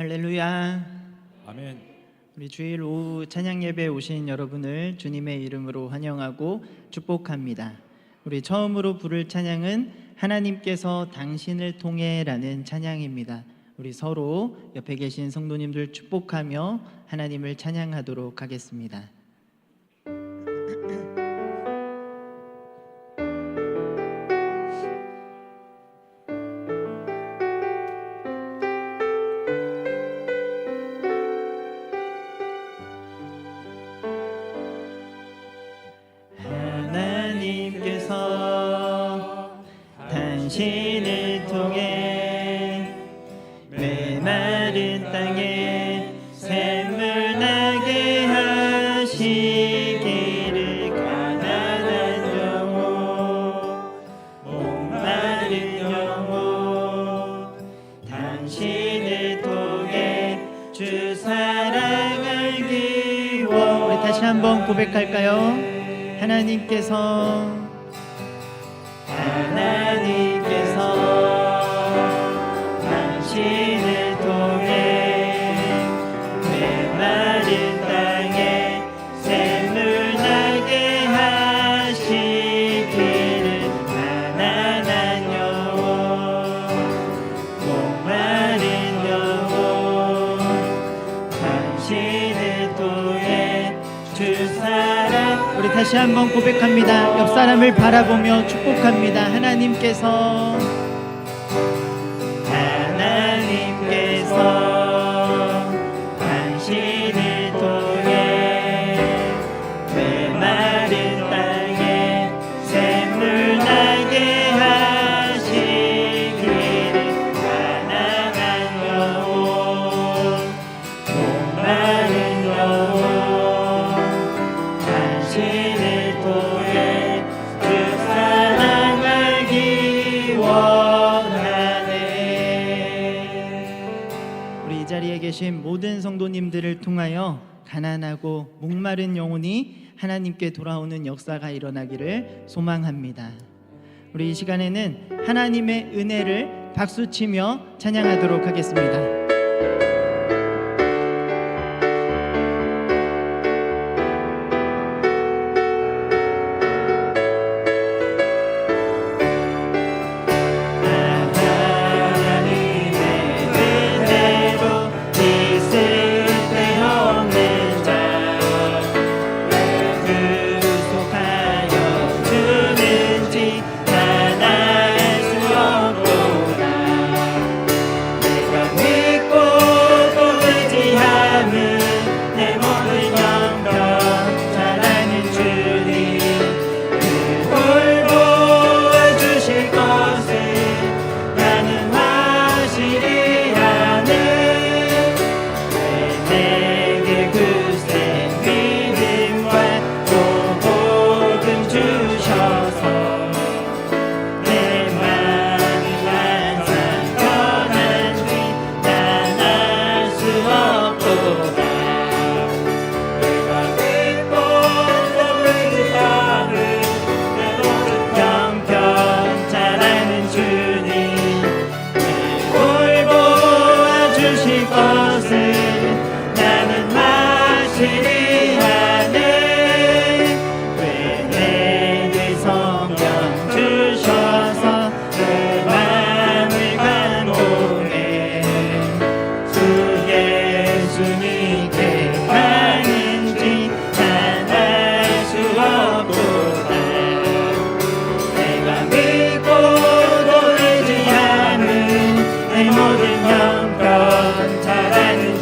할렐루야. 아멘. 우리 주일 오후 찬양 예배에 오신 여러분을 주님의 이름으로 환영하고 축복합니다. 우리 처음으로 부를 찬양은 하나님께서 당신을 통해라는 찬양입니다. 우리 서로 옆에 계신 성도님들 축복하며 하나님을 찬양하도록 하겠습니다. 하나님께서 당신을 통해 메마른 땅에 샘물 나게 하시기를 가난한 영혼 목마른 영혼 당신을 통해 주 사랑을 기워. 우리 다시 한번 고백할까요? 하나님께서 당신을 통해 메마른 땅에 샘물 나게 하시기를 가난한 영혼 목마른 영혼 당신을 통해 주 사랑. 우리 다시 한번 고백합니다. 옆 사람을 바라보며 축복합니다. 하나님께서 당신을 통해 메마른 땅에 샘물 나게 하시기를 가난한 영혼 목마른 영혼 당신을 통해 주 사랑을 기원하네. 우리 이 자리에 계신 모든 성도님들을 통하여 가난하고 목마른 영혼이 하나님께 돌아오는 역사가 일어나기를 소망합니다. 우리 이 시간에는 하나님의 은혜를 박수치며 찬양하도록 하겠습니다. 모든 영광 잘하는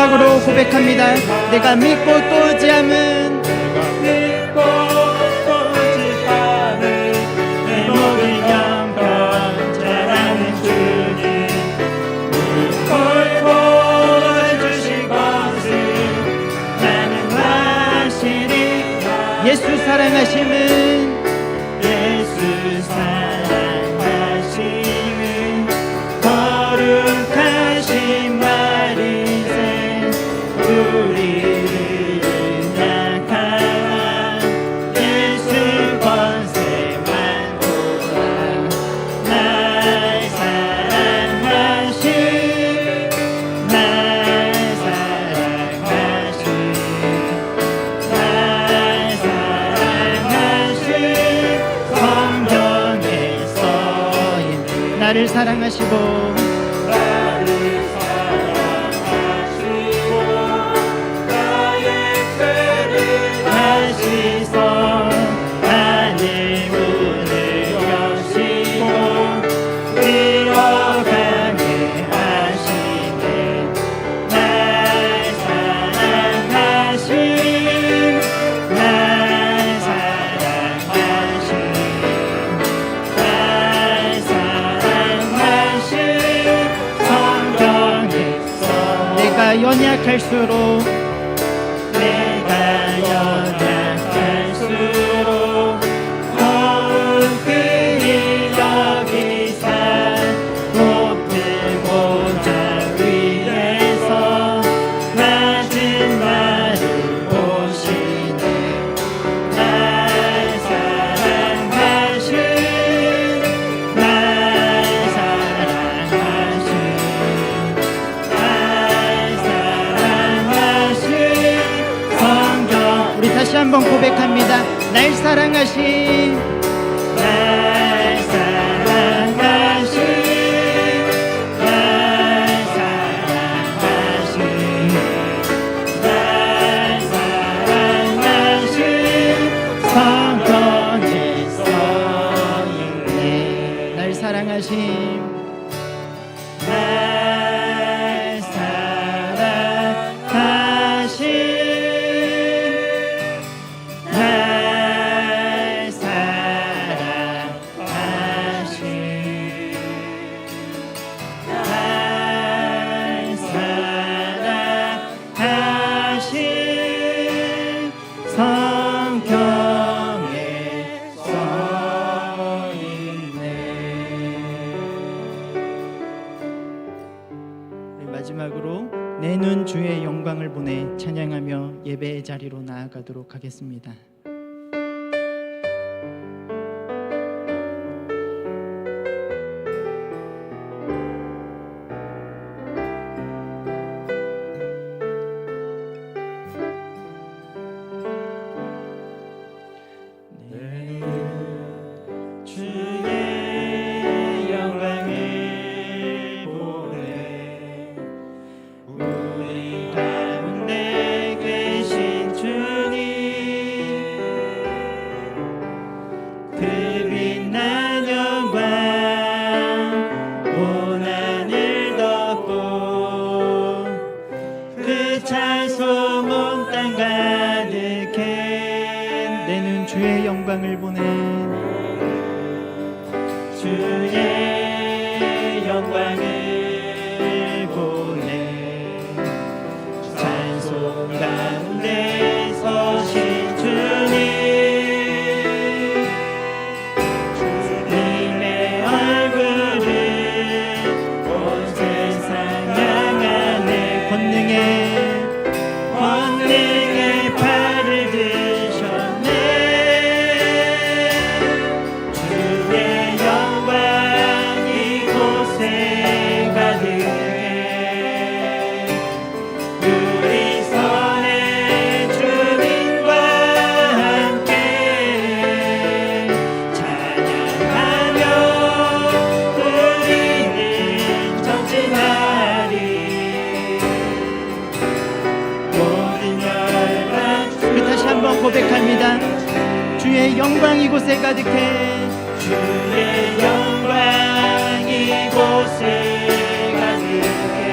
마지막으로 고백합니다. 내가 믿고 또 의지함은 내 모든 영광 잘하는 주님 홀고 주신 것을 나는 확실히 예수 사랑하심은 거룩하신 마리세 우리를 약한 예수 권세만 보라 날 사랑하신 날 사랑하신 날 사랑하신 성경에 써있는 나를 사랑하시고 연약할수록 내가 연약할수록 더욱 그리 여기사 높은 보좌 위에서 낮은 나를 보시네 날 사랑하신 날 사랑하신 다시 한번 고백합니다. 날 사랑하신 날 사랑하신 날 사랑하신 날 사랑하신 성경에 써있네 날 사랑하신 날 사랑하신 마지막으로 내 눈 주의 영광을 보내 찬양하며 예배의 자리로 나아가도록 하겠습니다. 주의 영광을 보내 주의 영광을 보내 찬송 가운데 서신 주님 주님의 얼굴을 온 세상 향하네 권능의 팔을 드셨네 고백합니다. 주의 영광 이곳에 가득해 주의 영광 이곳에 가득해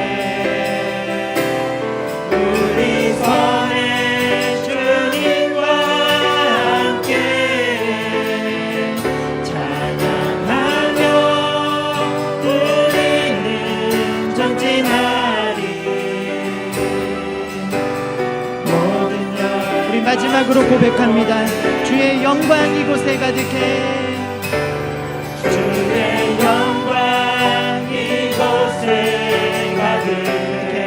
마지막으로 고백합니다. 주의 영광 이곳에 가득해. 주의 영광 이곳에 가득해.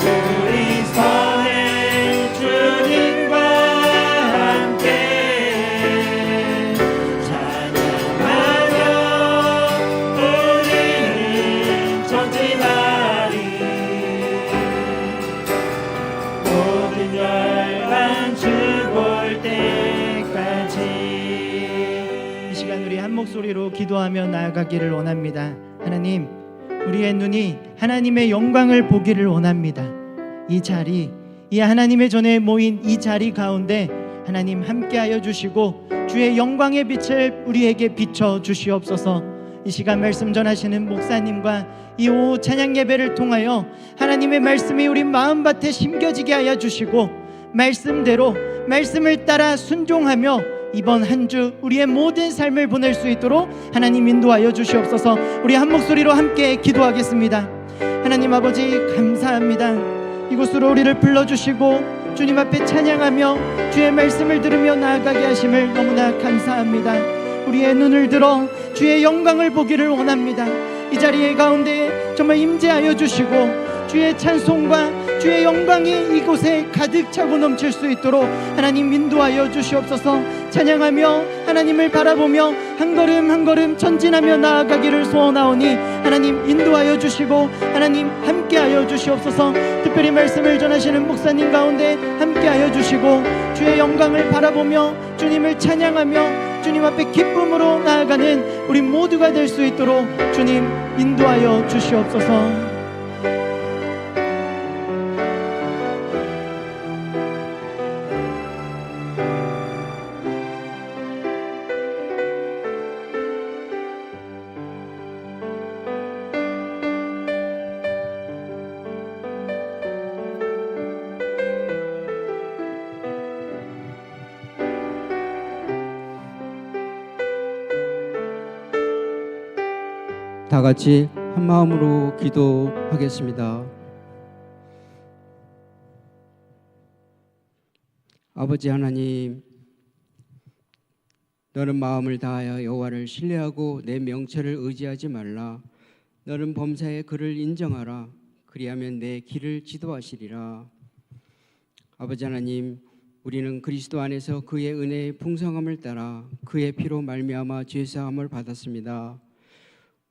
우리 선해 주님과 함께 찬양하며 우리는 전진하리. 모든 열방 주볼 때까지. 이 시간 우리 한 목소리로 기도하며 나아가기를 원합니다. 하나님, 우리의 눈이 하나님의 영광을 보기를 원합니다. 이 자리, 이 하나님의 전에 모인 이 자리 가운데 하나님 함께하여 주시고 주의 영광의 빛을 우리에게 비춰 주시옵소서. 이 시간 말씀 전하시는 목사님과 이 오후 찬양 예배를 통하여 하나님의 말씀이 우리 마음밭에 심겨지게 하여 주시고 말씀대로 말씀을 따라 순종하며 이번 한 주 우리의 모든 삶을 보낼 수 있도록 하나님 인도하여 주시옵소서. 우리 한 목소리로 함께 기도하겠습니다. 하나님 아버지 감사합니다. 이곳으로 우리를 불러주시고 주님 앞에 찬양하며 주의 말씀을 들으며 나아가게 하심을 너무나 감사합니다. 우리의 눈을 들어 주의 영광을 보기를 원합니다. 이 자리에 가운데 정말 임재하여 주시고 주의 찬송과 주의 영광이 이곳에 가득 차고 넘칠 수 있도록 하나님 인도하여 주시옵소서. 찬양하며 하나님을 바라보며 한 걸음 한 걸음 전진하며 나아가기를 소원하오니 하나님 인도하여 주시고 하나님 함께하여 주시옵소서. 특별히 말씀을 전하시는 목사님 가운데 함께하여 주시고 주의 영광을 바라보며 주님을 찬양하며 주님 앞에 기쁨으로 나아가는 우리 모두가 될 수 있도록 주님 인도하여 주시옵소서. 다 같이 한 마음으로 기도하겠습니다. 아버지 하나님, 너는 마음을 다하여 여호와를 신뢰하고 내 명철을 의지하지 말라. 너는 범사에 그를 인정하라. 그리하면 내 길을 지도하시리라. 아버지 하나님, 우리는 그리스도 안에서 그의 은혜의 풍성함을 따라 그의 피로 말미암아 죄사함을 받았습니다.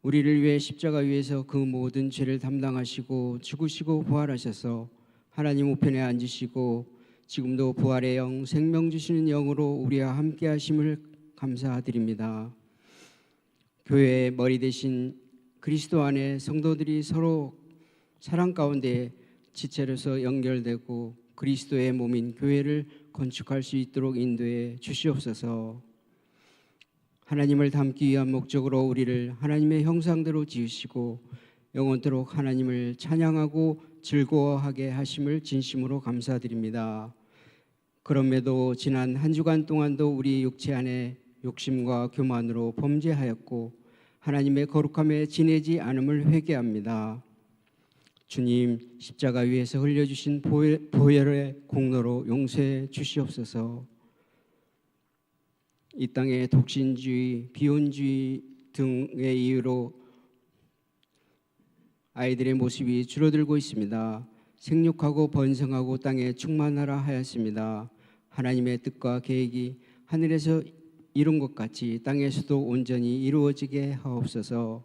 우리를 위해 십자가 위에서 그 모든 죄를 담당하시고 죽으시고 부활하셔서 하나님 우편에 앉으시고 지금도 부활의 영, 생명 주시는 영으로 우리와 함께 하심을 감사드립니다. 교회의 머리 대신 그리스도 안에 성도들이 서로 사랑 가운데 지체로서 연결되고 그리스도의 몸인 교회를 건축할 수 있도록 인도해 주시옵소서. 하나님을 닮기 위한 목적으로 우리를 하나님의 형상대로 지으시고 영원토록 하나님을 찬양하고 즐거워하게 하심을 진심으로 감사드립니다. 그럼에도 지난 한 주간 동안도 우리 육체 안에 욕심과 교만으로 범죄하였고 하나님의 거룩함에 지내지 않음을 회개합니다. 주님, 십자가 위에서 흘려주신 보혈의 공로로 용서해 주시옵소서. 이 땅의 독신주의, 비혼주의 등의 이유로 아이들의 모습이 줄어들고 있습니다. 생육하고 번성하고 땅에 충만하라 하였습니다. 하나님의 뜻과 계획이 하늘에서 이룬 것 같이 땅에서도 온전히 이루어지게 하옵소서.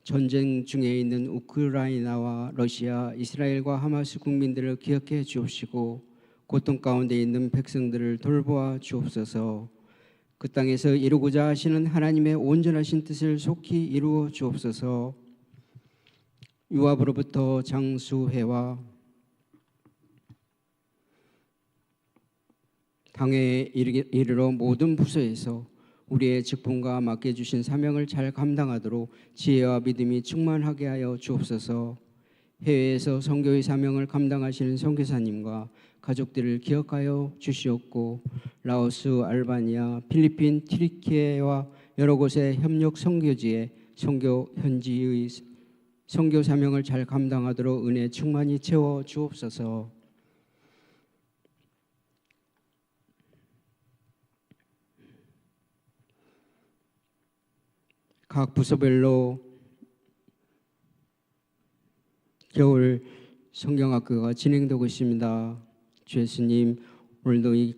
전쟁 중에 있는 우크라이나와 러시아, 이스라엘과 하마스 국민들을 기억해 주옵시고 고통 가운데 있는 백성들을 돌보아 주옵소서. 그 땅에서 이루고자 하시는 하나님의 온전하신 뜻을 속히 이루어 주옵소서. 유압으로부터 장수회와 당회에 이르러 모든 부서에서 우리의 직분과 맡겨주신 사명을 잘 감당하도록 지혜와 믿음이 충만하게 하여 주옵소서. 해외에서 선교의 사명을 감당하시는 선교사님과 가족들을 기억하여 주시옵고 라오스, 알바니아, 필리핀, 튀르키예와 여러 곳의 협력 선교지에 선교 현지의 선교 사명을 잘 감당하도록 은혜 충만히 채워 주옵소서. 각 부서별로 겨울 성경학교가 진행되고 있습니다. 주 예수님, 오늘도 이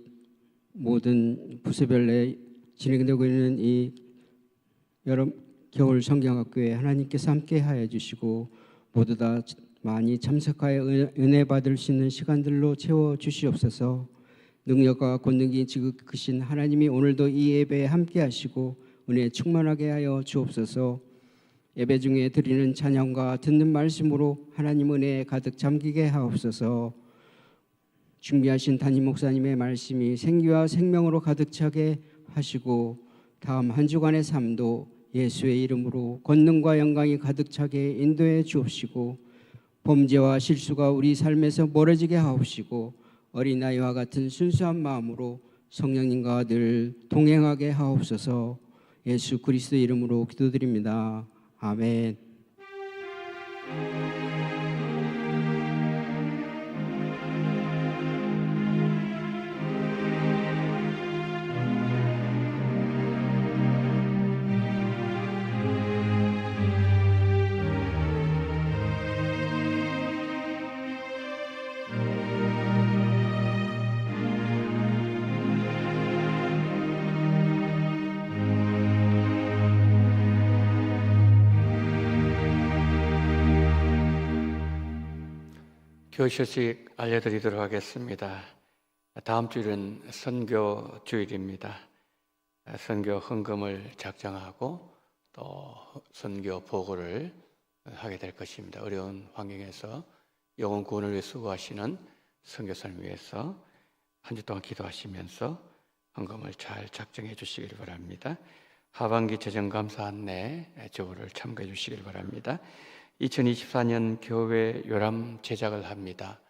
모든 부서별에 진행되고 있는 이 여러 겨울 성경학교에 하나님께서 함께하여 주시고 모두 다 많이 참석하여 은혜 받을 수 있는 시간들로 채워 주시옵소서. 능력과 권능이 지극하신 하나님이 오늘도 이 예배에 함께하시고 은혜 충만하게 하여 주옵소서. 예배 중에 드리는 찬양과 듣는 말씀으로 하나님 은혜에 가득 잠기게 하옵소서. 준비하신 담임 목사님의 말씀이 생기와 생명으로 가득 차게 하시고 다음 한 주간의 삶도 예수의 이름으로 권능과 영광이 가득 차게 인도해 주옵시고 범죄와 실수가 우리 삶에서 멀어지게 하옵시고 어린아이와 같은 순수한 마음으로 성령님과 늘 동행하게 하옵소서. 예수 그리스도 이름으로 기도드립니다. 아멘. 교실식 알려드리도록 하겠습니다. 다음 주일은 선교 주일입니다. 선교 헌금을 작정하고 또 선교 보고를 하게 될 것입니다. 어려운 환경에서 영혼 구원을 위해 수고하시는 선교사님 위해서 한 주 동안 기도하시면서 헌금을 잘 작정해 주시길 바랍니다. 하반기 재정감사 안내 조를 참고해 주시길 바랍니다. 2024년 교회 요람 제작을 합니다.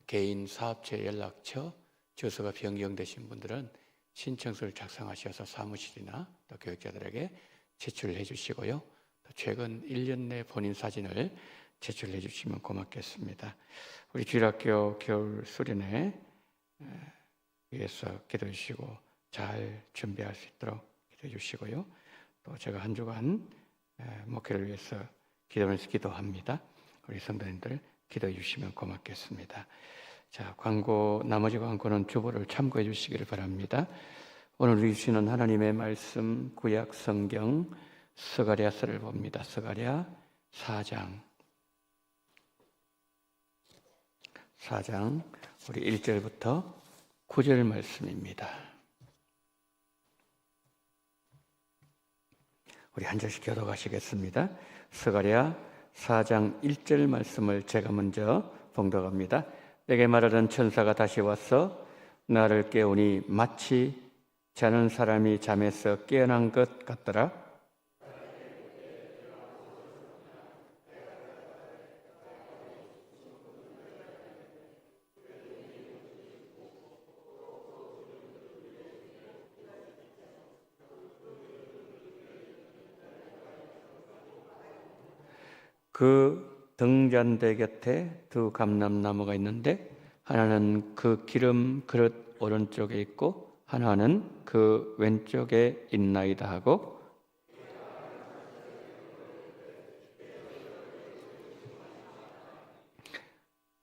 개인 사업체 연락처 주소가 변경되신 분들은 신청서를 작성하셔서 사무실이나 또 교육자들에게 제출해 주시고요. 또 최근 1년 내 본인 사진을 제출해 주시면 고맙겠습니다. 우리 주일학교 겨울 수련회 위해서 기도해 주시고 잘 준비할 수 있도록 기도해 주시고요. 또 제가 한 주간 목회를 위해서 기도하면서 기도합니다. 우리 성도님들 기도해 주시면 고맙겠습니다. 자, 나머지 광고는 주보를 참고해 주시기를 바랍니다. 오늘 주시는 하나님의 말씀 구약 성경 스가랴서를 봅니다. 스가랴 4장 우리 1절부터 9절 말씀입니다. 우리 한 절씩 교독하시겠습니다. 스가랴 4장 1절 말씀을 제가 먼저 봉독합니다. 내게 말하던 천사가 다시 와서 나를 깨우니 마치 자는 사람이 잠에서 깨어난 것 같더라. 그 등잔대 곁에 두 감람나무가 있는데 하나는 그 기름 그릇 오른쪽에 있고 하나는 그 왼쪽에 있나이다 하고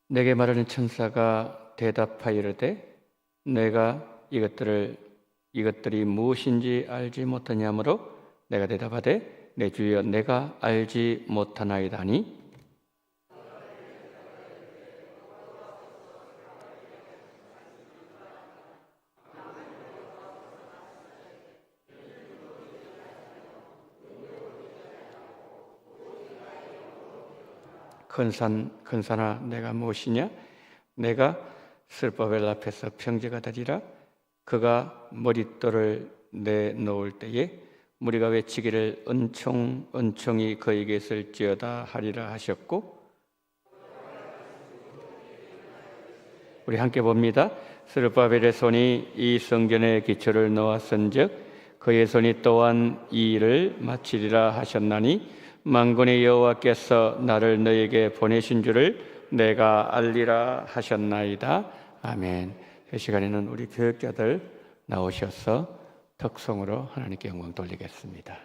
내게 말하는 천사가 대답하여 이르되 내가 이것들이 무엇인지 알지 못하냐므로 내가 대답하되 내 주여 내가 알지 못하나이다니. 큰 산아 내가 무엇이냐? 내가 슬바벨 앞에서 평지가 되리라. 그가 머릿돌을 내놓을 때에 무리가 외치기를 은총이 그에게 있을지어다 하리라 하셨고, 우리 함께 봅니다. 스룹바벨의 손이 이 성전의 기초를 놓았은즉 그의 손이 또한 이 일을 마치리라 하셨나니 만군의 여호와께서 나를 너에게 보내신 줄을 내가 알리라 하셨나이다. 아멘. 이 시간에는 우리 교육자들 나오셔서 특송으로 하나님께 영광 돌리겠습니다.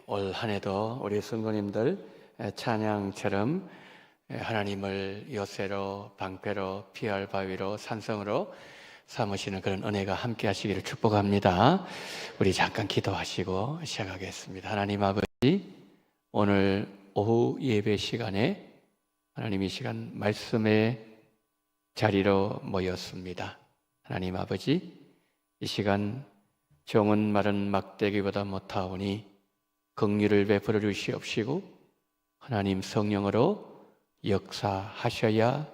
올 한 해도 우리 성도님들 찬양처럼 하나님을 요새로, 방패로, 피할 바위로, 산성으로 삼으시는 그런 은혜가 함께 하시기를 축복합니다. 우리 잠깐 기도하시고 시작하겠습니다. 하나님 아버지, 오늘 오후 예배 시간에 하나님 이 시간 말씀의 자리로 모였습니다. 하나님 아버지, 이 시간 종은 마른 막대기보다 못하오니 긍휼을 베풀어 주시옵시고 하나님 성령으로 역사하셔야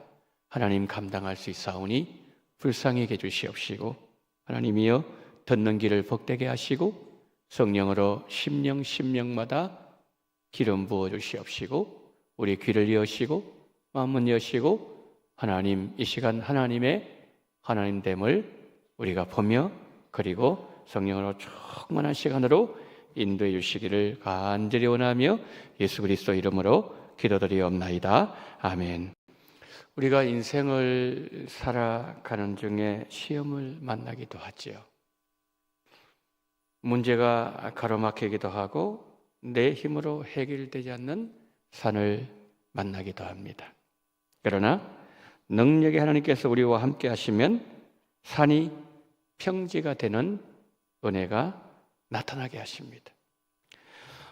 하나님 감당할 수 있사오니 불쌍히 해 주시옵시고 하나님이여 듣는 길을 복되게 하시고 성령으로 심령마다 기름 부어 주시옵시고 우리 귀를 여시고 마음을 여시고 하나님 이 시간 하나님의 하나님됨을 우리가 보며 그리고 성령으로 충만한 시간으로 인도해 주시기를 간절히 원하며 예수 그리스도 이름으로 기도드리옵나이다. 아멘. 우리가 인생을 살아가는 중에 시험을 만나기도 하지요. 문제가 가로막히기도 하고 내 힘으로 해결되지 않는 산을 만나기도 합니다. 그러나 능력의 하나님께서 우리와 함께 하시면 산이 평지가 되는 은혜가 나타나게 하십니다.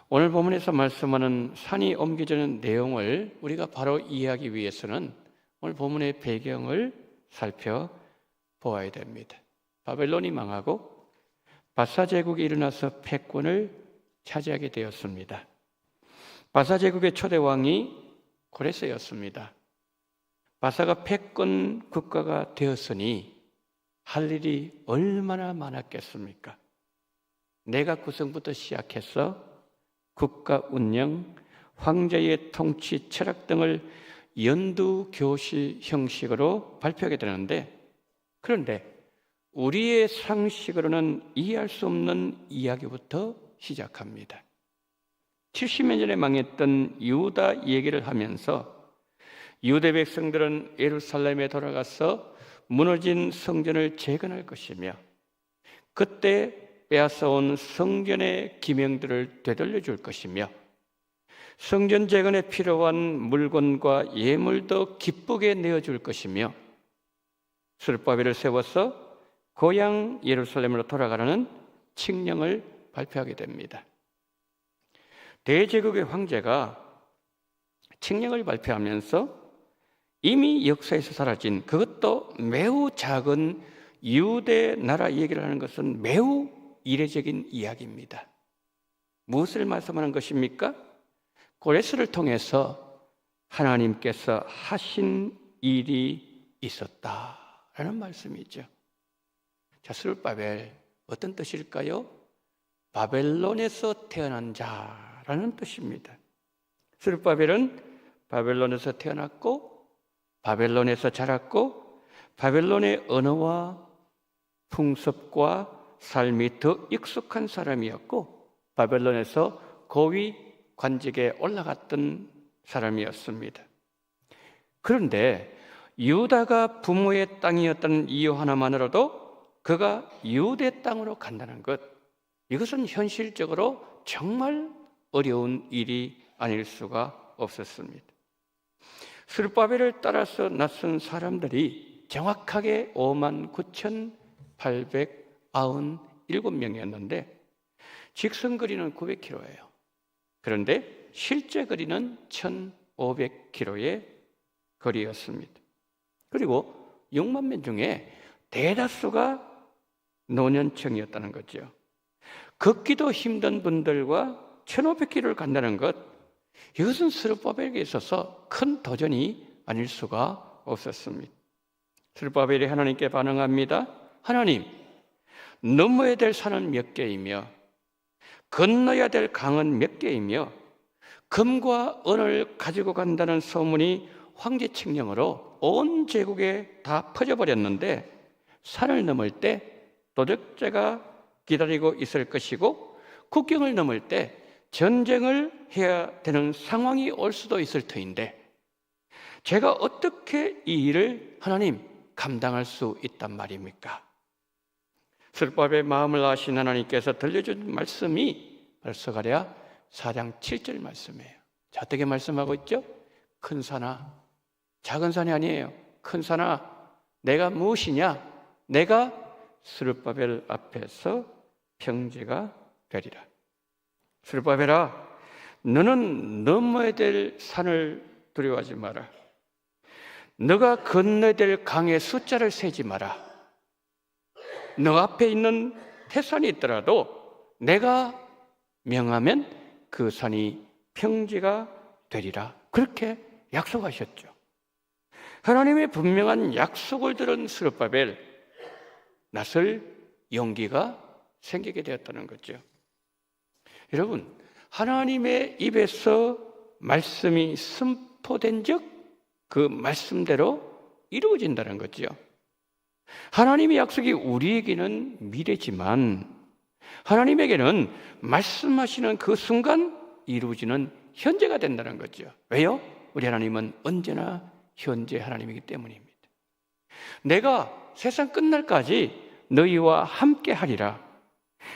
오늘 본문에서 말씀하는 산이 옮겨지는 내용을 우리가 바로 이해하기 위해서는 오늘 본문의 배경을 살펴보아야 됩니다. 바벨론이 망하고 바사 제국이 일어나서 패권을 차지하게 되었습니다. 바사 제국의 초대 왕이 고레스였습니다. 바사가 패권 국가가 되었으니 할 일이 얼마나 많았겠습니까? 내각 구성부터 시작해서 국가 운영, 황제의 통치, 철학 등을 연두교시 형식으로 발표하게 되는데, 그런데 우리의 상식으로는 이해할 수 없는 이야기부터 시작합니다. 70년 전에 망했던 유다 얘기를 하면서 유대 백성들은 예루살렘에 돌아가서 무너진 성전을 재건할 것이며 그때 빼앗아온 성전의 기명들을 되돌려 줄 것이며 성전 재건에 필요한 물건과 예물도 기쁘게 내어줄 것이며 스룹바벨을 세워서 고향 예루살렘으로 돌아가라는 칙령을 발표하게 됩니다. 대제국의 황제가 칙령을 발표하면서 이미 역사에서 사라진 그것도 매우 작은 유대 나라 얘기를 하는 것은 매우 이례적인 이야기입니다. 무엇을 말씀하는 것입니까? 고레스를 통해서 하나님께서 하신 일이 있었다라는 말씀이죠. 자, 스룹바벨 어떤 뜻일까요? 바벨론에서 태어난 자라는 뜻입니다. 스룹바벨은 바벨론에서 태어났고 바벨론에서 자랐고 바벨론의 언어와 풍습과 삶이 더 익숙한 사람이었고 바벨론에서 고위 관직에 올라갔던 사람이었습니다. 그런데 유다가 부모의 땅이었다는 이유 하나만으로도 그가 유대 땅으로 간다는 것, 이것은 현실적으로 정말 어려운 일이 아닐 수가 없었습니다. 스룹바벨을 따라서 낯선 사람들이 정확하게 59,897명이었는데 직선 거리는 900km예요. 그런데 실제 거리는 1,500km의 거리였습니다. 그리고 6만 명 중에 대다수가 노년층이었다는 거죠. 걷기도 힘든 분들과 1,500km를 간다는 것, 이것은 스룹바벨에게 있어서 큰 도전이 아닐 수가 없었습니다. 스룹바벨이 하나님께 반응합니다. 하나님, 넘어야 될 산은 몇 개이며 건너야 될 강은 몇 개이며 금과 은을 가지고 간다는 소문이 황제 칙령으로 온 제국에 다 퍼져버렸는데 산을 넘을 때 도적자가 기다리고 있을 것이고 국경을 넘을 때 전쟁을 해야 되는 상황이 올 수도 있을 터인데 제가 어떻게 이 일을 하나님 감당할 수 있단 말입니까? 스룹바벨의 마음을 아신 하나님께서 들려준 말씀이 벌써 가랴 4장 7절 말씀이에요. 자, 어떻게 말씀하고 있죠? 큰 산아, 작은 산이 아니에요. 큰 산아, 내가 무엇이냐? 내가 스룹바벨 앞에서 평지가 되리라. 스룹바벨아, 너는 넘어야 될 산을 두려워하지 마라. 너가 건너야 될 강의 숫자를 세지 마라. 너 앞에 있는 태산이 있더라도 내가 명하면 그 산이 평지가 되리라. 그렇게 약속하셨죠. 하나님의 분명한 약속을 들은 스룹바벨, 나설 용기가 생기게 되었다는 거죠. 여러분, 하나님의 입에서 말씀이 선포된 적 그 말씀대로 이루어진다는 거죠. 하나님의 약속이 우리에게는 미래지만 하나님에게는 말씀하시는 그 순간 이루어지는 현재가 된다는 거죠. 왜요? 우리 하나님은 언제나 현재 하나님이기 때문입니다. 내가 세상 끝날까지 너희와 함께 하리라.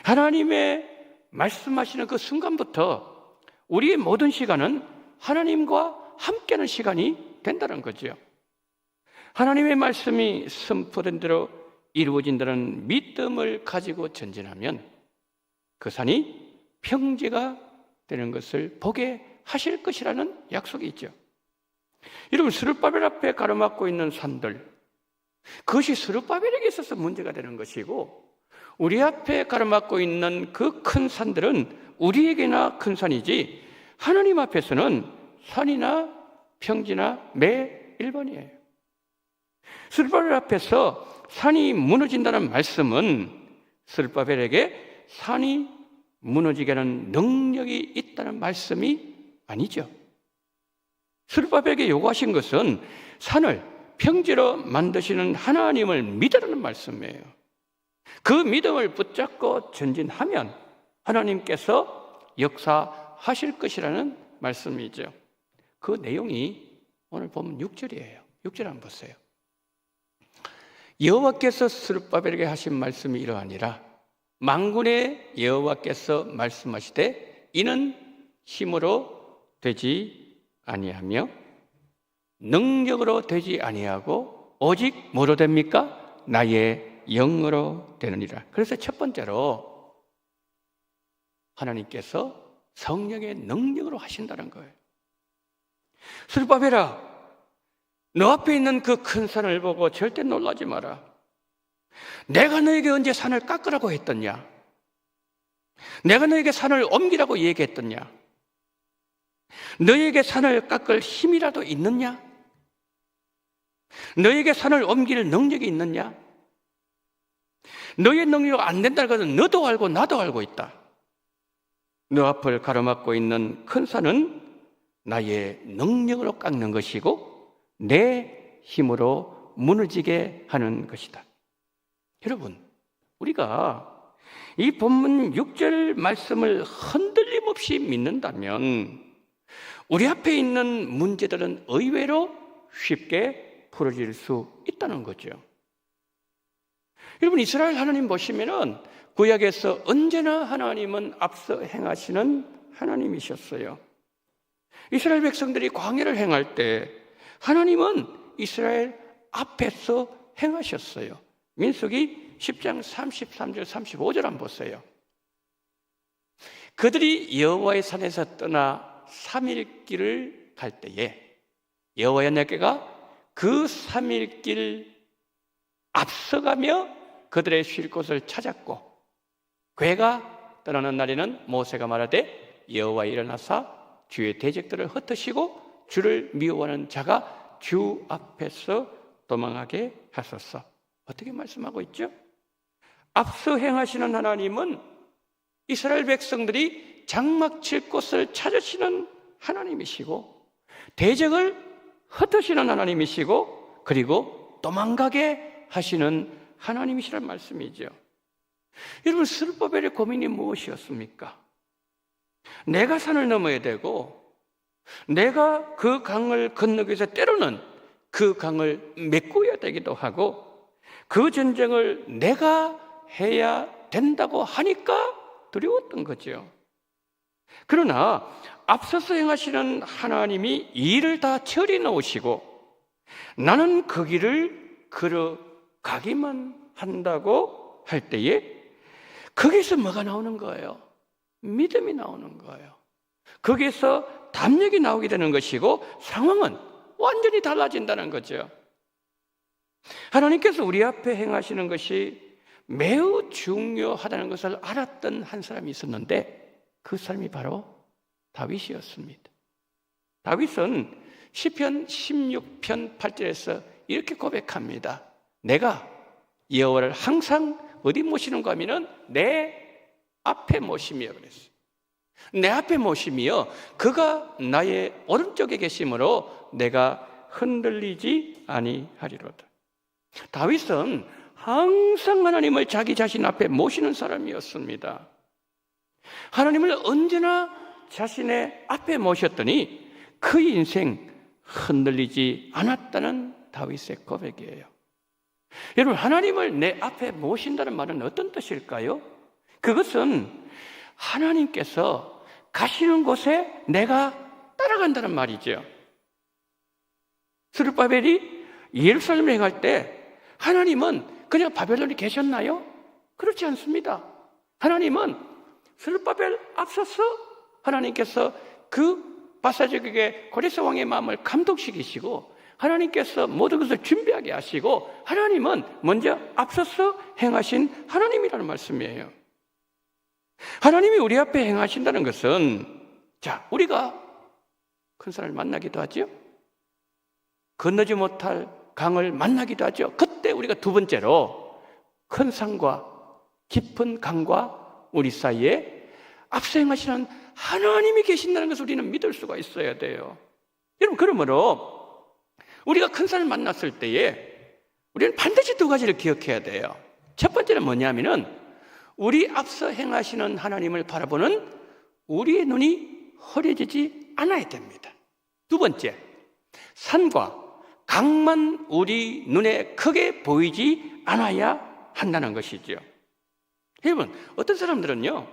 하나님의 말씀하시는 그 순간부터 우리의 모든 시간은 하나님과 함께하는 시간이 된다는 거죠. 하나님의 말씀이 선포된 대로 이루어진다는 믿음을 가지고 전진하면 그 산이 평지가 되는 것을 보게 하실 것이라는 약속이 있죠. 여러분, 스룹바벨 앞에 가로막고 있는 산들, 그것이 스룹바벨에게 있어서 문제가 되는 것이고, 우리 앞에 가로막고 있는 그 큰 산들은 우리에게나 큰 산이지 하나님 앞에서는 산이나 평지나 매 일본이에요. 스룹바벨 앞에서 산이 무너진다는 말씀은 스룹바벨에게 산이 무너지게 하는 능력이 있다는 말씀이 아니죠. 스룹바벨에게 요구하신 것은 산을 평지로 만드시는 하나님을 믿으라는 말씀이에요. 그 믿음을 붙잡고 전진하면 하나님께서 역사하실 것이라는 말씀이죠. 그 내용이 오늘 보면 6절이에요. 6절 한번 보세요. 여호와께서 스룹바벨에게 하신 말씀이 이러하니라. 만군의 여호와께서 말씀하시되 이는 힘으로 되지 아니하며 능력으로 되지 아니하고 오직 뭐로 됩니까? 나의 영으로 되느니라. 그래서 첫 번째로 하나님께서 성령의 능력으로 하신다는 거예요. 스룹바벨아, 너 앞에 있는 그 큰 산을 보고 절대 놀라지 마라. 내가 너에게 언제 산을 깎으라고 했더냐? 내가 너에게 산을 옮기라고 얘기했더냐? 너에게 산을 깎을 힘이라도 있느냐? 너에게 산을 옮길 능력이 있느냐? 너의 능력 안 된다는 것은 너도 알고 나도 알고 있다. 너 앞을 가로막고 있는 큰 산은 나의 능력으로 깎는 것이고 내 힘으로 무너지게 하는 것이다. 여러분, 우리가 이 본문 6절 말씀을 흔들림 없이 믿는다면 우리 앞에 있는 문제들은 의외로 쉽게 풀어질 수 있다는 거죠. 여러분, 이스라엘 하나님 보시면은 구약에서 언제나 하나님은 앞서 행하시는 하나님이셨어요. 이스라엘 백성들이 광야를 행할 때 하나님은 이스라엘 앞에서 행하셨어요. 민수기 10장 33절 35절 한번 보세요. 그들이 여호와의 산에서 떠나 3일 길을 갈 때에 여호와 하나님께가 그 3일 길 앞서가며 그들의 쉴 곳을 찾았고, 괴가 떠나는 날에는 모세가 말하되 여호와 일어나사 주의 대적들을 흩으시고 주를 미워하는 자가 주 앞에서 도망하게 하소서. 어떻게 말씀하고 있죠? 앞서 행하시는 하나님은 이스라엘 백성들이 장막 칠 곳을 찾으시는 하나님이시고 대적을 흩으시는 하나님이시고 그리고 도망가게 하시는 하나님이시란 말씀이죠. 여러분, 스룹바벨의 고민이 무엇이었습니까? 내가 산을 넘어야 되고 내가 그 강을 건너기 위해서 때로는 그 강을 메꿔야 되기도 하고 그 전쟁을 내가 해야 된다고 하니까 두려웠던 거죠. 그러나 앞서서 행하시는 하나님이 일을 다 처리 놓으시고 나는 그 길을 걸어가기만 한다고 할 때에 거기서 뭐가 나오는 거예요? 믿음이 나오는 거예요. 거기에서 담력이 나오게 되는 것이고 상황은 완전히 달라진다는 거죠. 하나님께서 우리 앞에 행하시는 것이 매우 중요하다는 것을 알았던 한 사람이 있었는데 그 사람이 바로 다윗이었습니다. 다윗은 시편 16편 8절에서 이렇게 고백합니다. 내가 여호와를 항상 어디 모시는가 하면은 내 앞에 모시며 그랬어요. 내 앞에 모시며 그가 나의 오른쪽에 계심으로 내가 흔들리지 아니하리로다. 다윗은 항상 하나님을 자기 자신 앞에 모시는 사람이었습니다. 하나님을 언제나 자신의 앞에 모셨더니 그 인생 흔들리지 않았다는 다윗의 고백이에요. 여러분, 하나님을 내 앞에 모신다는 말은 어떤 뜻일까요? 그것은 하나님께서 가시는 곳에 내가 따라간다는 말이죠. 스룹바벨이 예루살렘에 행할 때 하나님은 그냥 바벨론에 계셨나요? 그렇지 않습니다. 하나님은 스룹바벨 앞서서 하나님께서 그 바사족에게 고레스 왕의 마음을 감동시키시고 하나님께서 모든 것을 준비하게 하시고 하나님은 먼저 앞서서 행하신 하나님이라는 말씀이에요. 하나님이 우리 앞에 행하신다는 것은 자, 우리가 큰 산을 만나기도 하죠. 건너지 못할 강을 만나기도 하죠. 그때 우리가 두 번째로 큰 산과 깊은 강과 우리 사이에 앞서 행하시는 하나님이 계신다는 것을 우리는 믿을 수가 있어야 돼요. 여러분, 그러므로 우리가 큰 산을 만났을 때에 우리는 반드시 두 가지를 기억해야 돼요. 첫 번째는 뭐냐면은 우리 앞서 행하시는 하나님을 바라보는 우리의 눈이 흐려지지 않아야 됩니다. 두 번째, 산과 강만 우리 눈에 크게 보이지 않아야 한다는 것이죠. 여러분, 어떤 사람들은요,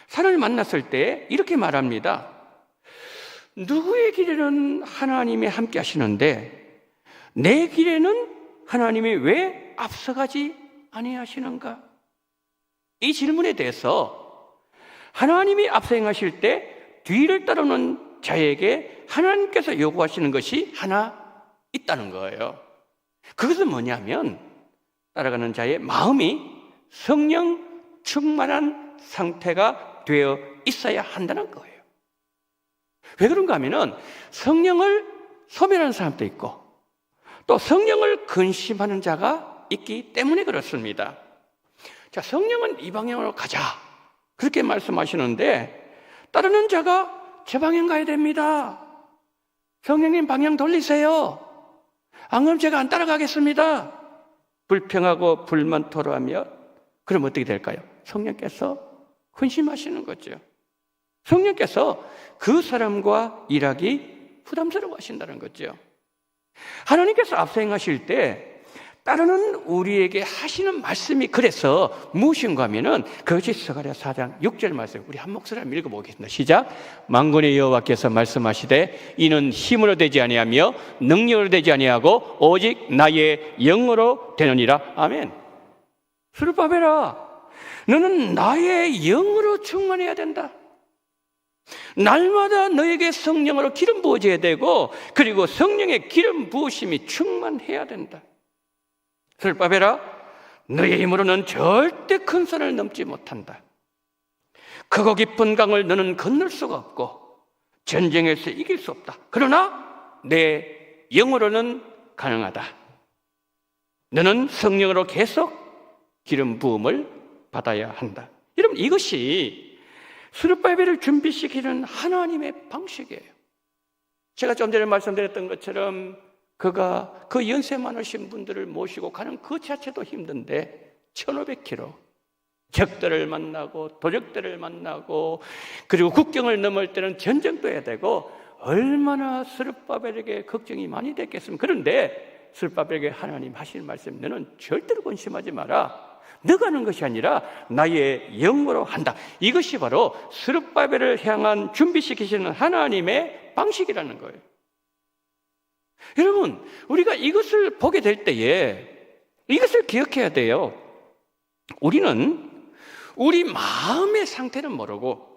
산을 만났을 때 이렇게 말합니다. 누구의 길에는 하나님이 함께 하시는데 내 길에는 하나님이 왜 앞서가지 아니하시는가? 이 질문에 대해서 하나님이 앞서 행하실 때 뒤를 따르는 자에게 하나님께서 요구하시는 것이 하나 있다는 거예요. 그것은 뭐냐면 따라가는 자의 마음이 성령 충만한 상태가 되어 있어야 한다는 거예요. 왜 그런가 하면은 성령을 소멸하는 사람도 있고 또 성령을 근심하는 자가 있기 때문에 그렇습니다. 자, 성령은 이 방향으로 가자 그렇게 말씀하시는데 따르는 자가 저 방향 가야 됩니다. 성령님 방향 돌리세요. 안 그러면 제가 안 따라가겠습니다. 불평하고 불만 토로하며 그럼 어떻게 될까요? 성령께서 근심하시는 거죠. 성령께서 그 사람과 일하기 부담스러워 하신다는 거죠. 하나님께서 앞서 행하실 때 따르는 우리에게 하시는 말씀이 그래서 무엇인가 하면은 그것이 스가랴 4장 6절 말씀, 우리 한 목소리 한번 읽어보겠습니다. 시작. 만군의 여호와께서 말씀하시되 이는 힘으로 되지 아니하며 능력으로 되지 아니하고 오직 나의 영으로 되느니라. 아멘. 스룹바벨아, 너는 나의 영으로 충만해야 된다. 날마다 너에게 성령으로 기름 부어져야 되고 그리고 성령의 기름 부으심이 충만해야 된다. 스룹바벨아, 너의 힘으로는 절대 큰 산을 넘지 못한다. 크고 깊은 강을 너는 건널 수가 없고 전쟁에서 이길 수 없다. 그러나 내 영으로는 가능하다. 너는 성령으로 계속 기름 부음을 받아야 한다. 여러분, 이것이 스룹바벨을 준비시키는 하나님의 방식이에요. 제가 좀 전에 말씀드렸던 것처럼 그가 그 연세 많으신 분들을 모시고 가는 그 자체도 힘든데 1500km 적들을 만나고 도적들을 만나고 그리고 국경을 넘을 때는 전쟁도 해야 되고 얼마나 스룹바벨에게 걱정이 많이 됐겠습니까? 그런데 스룹바벨에게 하나님 하시는 말씀, 너는 절대로 근심하지 마라. 너가 하는 것이 아니라 나의 영으로 한다. 이것이 바로 스룹바벨을 향한 준비시키시는 하나님의 방식이라는 거예요. 여러분, 우리가 이것을 보게 될 때에 이것을 기억해야 돼요. 우리는 우리 마음의 상태는 모르고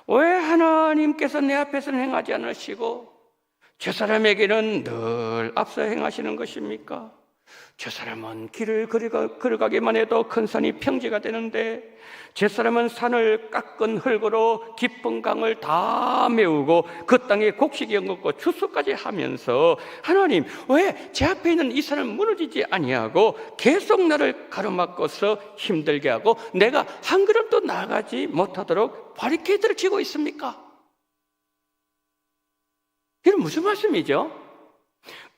왜 하나님께서 내 앞에서는 행하지 않으시고 저 사람에게는 늘 앞서 행하시는 것입니까? 저 사람은 길을 걸어가기만 해도 큰 산이 평지가 되는데 저 사람은 산을 깎은 흙으로 깊은 강을 다 메우고 그 땅에 곡식이 엉겁고 추수까지 하면서 하나님 왜 제 앞에 있는 이 산을 무너지지 아니하고 계속 나를 가로막고서 힘들게 하고 내가 한 걸음도 나가지 못하도록 바리케이드를 치고 있습니까? 이게 무슨 말씀이죠?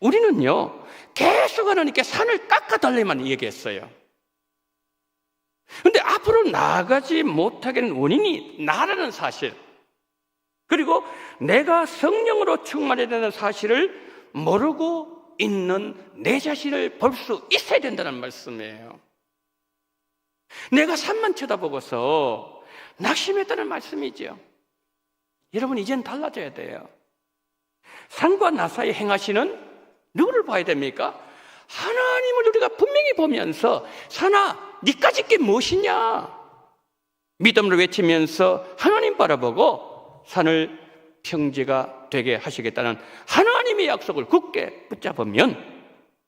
우리는요 계속 하나님께 산을 깎아달라만 얘기했어요. 그런데 앞으로 나아가지 못하게 된 원인이 나라는 사실, 그리고 내가 성령으로 충만해야 되는 사실을 모르고 있는 내 자신을 볼 수 있어야 된다는 말씀이에요. 내가 산만 쳐다보고서 낙심했다는 말씀이죠. 여러분, 이젠 달라져야 돼요. 산과 나 사이에 행하시는 누구를 봐야 됩니까? 하나님을 우리가 분명히 보면서 산아, 니까짓 게 무엇이냐? 믿음으로 외치면서 하나님 바라보고 산을 평지가 되게 하시겠다는 하나님의 약속을 굳게 붙잡으면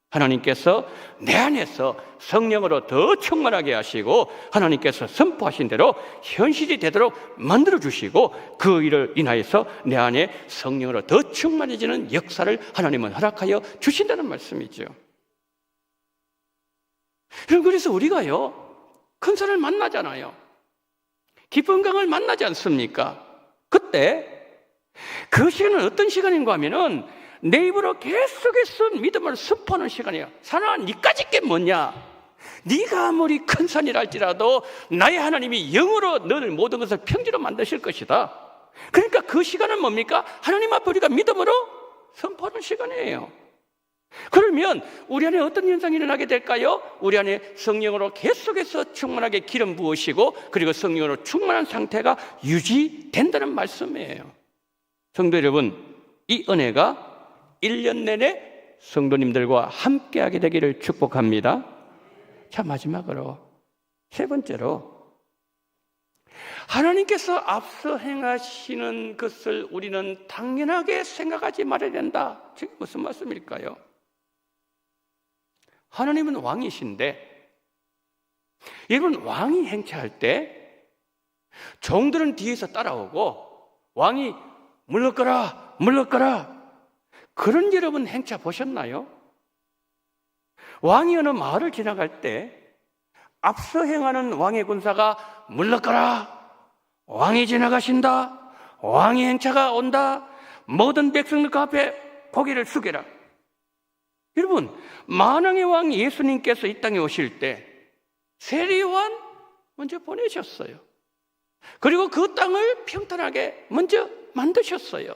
하나님께서 내 안에서 성령으로 더 충만하게 하시고 하나님께서 선포하신 대로 현실이 되도록 만들어주시고 그 일을 인하여서 내 안에 성령으로 더 충만해지는 역사를 하나님은 허락하여 주신다는 말씀이죠. 그래서 우리가요 큰 산을 만나잖아요. 깊은 강을 만나지 않습니까? 그때 그 시간은 어떤 시간인가 하면은 내 입으로 계속해서 믿음을 선포하는 시간이에요. 산아, 니까짓 게 뭐냐? 네가 아무리 큰 산이라 할지라도 나의 하나님이 영으로 너를 모든 것을 평지로 만드실 것이다. 그러니까 그 시간은 뭡니까? 하나님 앞에 우리가 믿음으로 선포하는 시간이에요. 그러면 우리 안에 어떤 현상이 일어나게 될까요? 우리 안에 성령으로 계속해서 충만하게 기름 부으시고 그리고 성령으로 충만한 상태가 유지된다는 말씀이에요. 성도 여러분, 이 은혜가 1년 내내 성도님들과 함께하게 되기를 축복합니다. 자, 마지막으로 세 번째로 하나님께서 앞서 행하시는 것을 우리는 당연하게 생각하지 말아야 된다. 지금 무슨 말씀일까요? 하나님은 왕이신데 여러분, 왕이 행차할 때 종들은 뒤에서 따라오고 왕이 물러가라 물러가라 그런 여러분 행차 보셨나요? 왕이 어느 마을을 지나갈 때 앞서 행하는 왕의 군사가 물러가라, 왕이 지나가신다, 왕의 행차가 온다, 모든 백성들 그 앞에 고개를 숙여라. 여러분, 만왕의 왕 예수님께서 이 땅에 오실 때 세례요한 먼저 보내셨어요. 그리고 그 땅을 평탄하게 먼저 만드셨어요.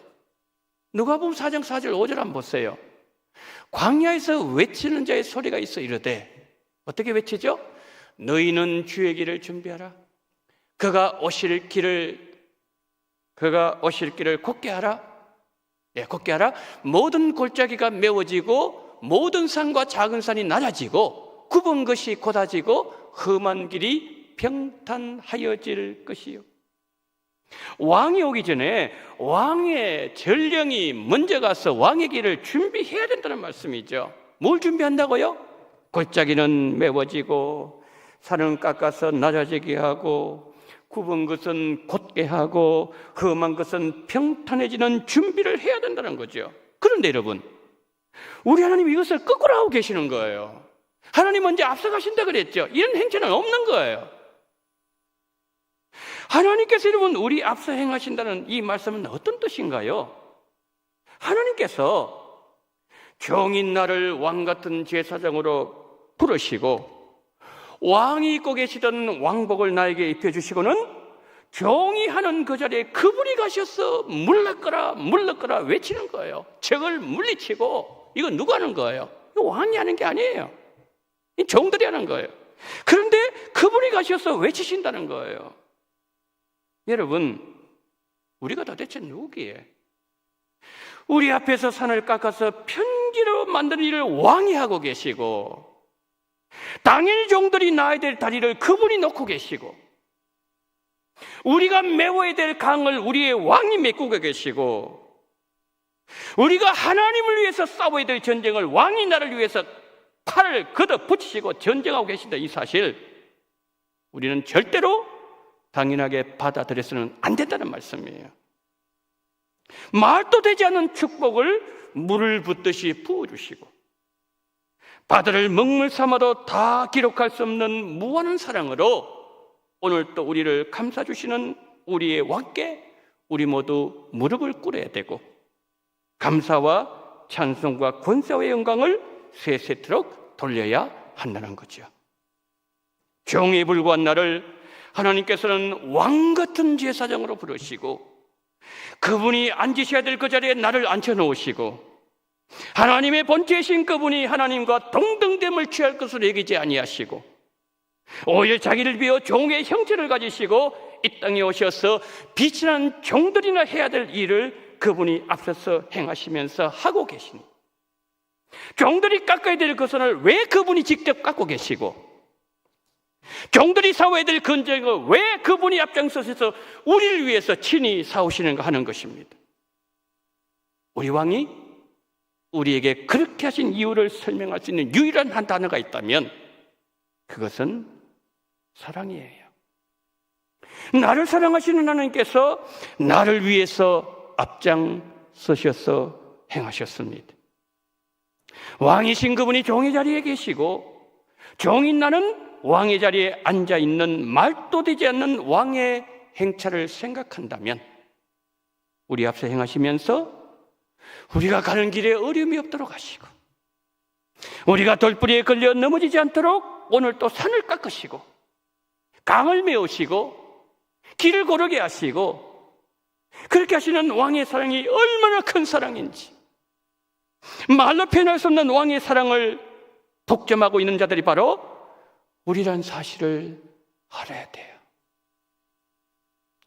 누가복음 4장 4절 5절 한번 보세요. 광야에서 외치는 자의 소리가 있어 이르되, 어떻게 외치죠? 너희는 주의 길을 준비하라. 그가 오실 길을 곧게 하라. 곧게 하라. 모든 골짜기가 메워지고 모든 산과 작은 산이 낮아지고 굽은 것이 곧아지고 험한 길이 평탄하여질 것이요. 왕이 오기 전에 왕의 전령이 먼저 가서 왕의 길을 준비해야 된다는 말씀이죠. 뭘 준비한다고요? 골짜기는 메워지고 산은 깎아서 낮아지게 하고 굽은 것은 곧게 하고 험한 것은 평탄해지는 준비를 해야 된다는 거죠. 그런데 여러분, 우리 하나님이 이것을 거꾸로 하고 계시는 거예요. 하나님 먼저 앞서가신다 그랬죠. 이런 행체는 없는 거예요. 하나님께서 여러분 우리 앞서 행하신다는 이 말씀은 어떤 뜻인가요? 하나님께서 종인 나를 왕 같은 제사장으로 부르시고 왕이 입고 계시던 왕복을 나에게 입혀주시고는 종이 하는 그 자리에 그분이 가셔서 물러가라 물러가라 외치는 거예요. 적을 물리치고. 이거 누가 하는 거예요? 이거 왕이 하는 게 아니에요. 이 종들이 하는 거예요. 그런데 그분이 가셔서 외치신다는 거예요. 여러분, 우리가 도대체 누구기에 우리 앞에서 산을 깎아서 평지로 만드는 일을 왕이 하고 계시고, 당연히 종들이 나야 될 다리를 그분이 놓고 계시고, 우리가 메워야 될 강을 우리의 왕이 메꾸고 계시고, 우리가 하나님을 위해서 싸워야 될 전쟁을 왕이 나를 위해서 팔을 걷어 붙이시고 전쟁하고 계신다, 이 사실 우리는 절대로 당연하게 받아들여서는 안 된다는 말씀이에요. 말도 되지 않는 축복을 물을 붓듯이 부어주시고, 바다를 먹물 삼아도 다 기록할 수 없는 무한한 사랑으로 오늘 또 우리를 감싸주시는 우리의 왕께 우리 모두 무릎을 꿇어야 되고, 감사와 찬송과 권세와 영광을 세세토록 돌려야 한다는 거죠. 종에 불과한 나를 하나님께서는 왕 같은 제사장으로 부르시고, 그분이 앉으셔야 될 그 자리에 나를 앉혀놓으시고, 하나님의 본체이신 그분이 하나님과 동등됨을 취할 것으로 여기지 아니하시고, 오히려 자기를 비워 종의 형체를 가지시고 이 땅에 오셔서 비천한 종들이나 해야 될 일을 그분이 앞서서 행하시면서 하고 계시니, 종들이 깎아야 될 것을 왜 그분이 직접 깎고 계시고, 종들이 사와야 될 건쟁을 왜 그분이 앞장서서 우리를 위해서 친히 사오시는가 하는 것입니다. 우리 왕이 우리에게 그렇게 하신 이유를 설명할 수 있는 유일한 한 단어가 있다면 그것은 사랑이에요. 나를 사랑하시는 하나님께서 나를 위해서 앞장서셔서 행하셨습니다. 왕이신 그분이 종의 자리에 계시고, 종인 나는 왕의 자리에 앉아있는 말도 되지 않는 왕의 행차를 생각한다면 우리 앞서 행하시면서 우리가 가는 길에 어려움이 없도록 하시고, 우리가 돌뿌리에 걸려 넘어지지 않도록 오늘 또 산을 깎으시고, 강을 메우시고, 길을 고르게 하시고, 그렇게 하시는 왕의 사랑이 얼마나 큰 사랑인지, 말로 표현할 수 없는 왕의 사랑을 독점하고 있는 자들이 바로 우리란 사실을 알아야 돼요.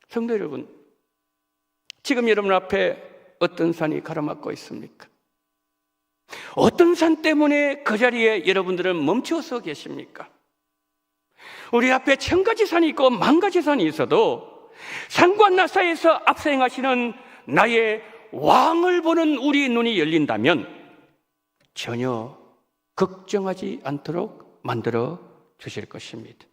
성도 여러분, 지금 여러분 앞에 어떤 산이 가로막고 있습니까? 어떤 산 때문에 그 자리에 여러분들은 멈추어서 계십니까? 우리 앞에 1000가지 산이 있고 10,000가지 산이 있어도 산과 나 사이에서 앞서 행하시는 나의 왕을 보는 우리의 눈이 열린다면 전혀 걱정하지 않도록 만들어 주실 것입니다.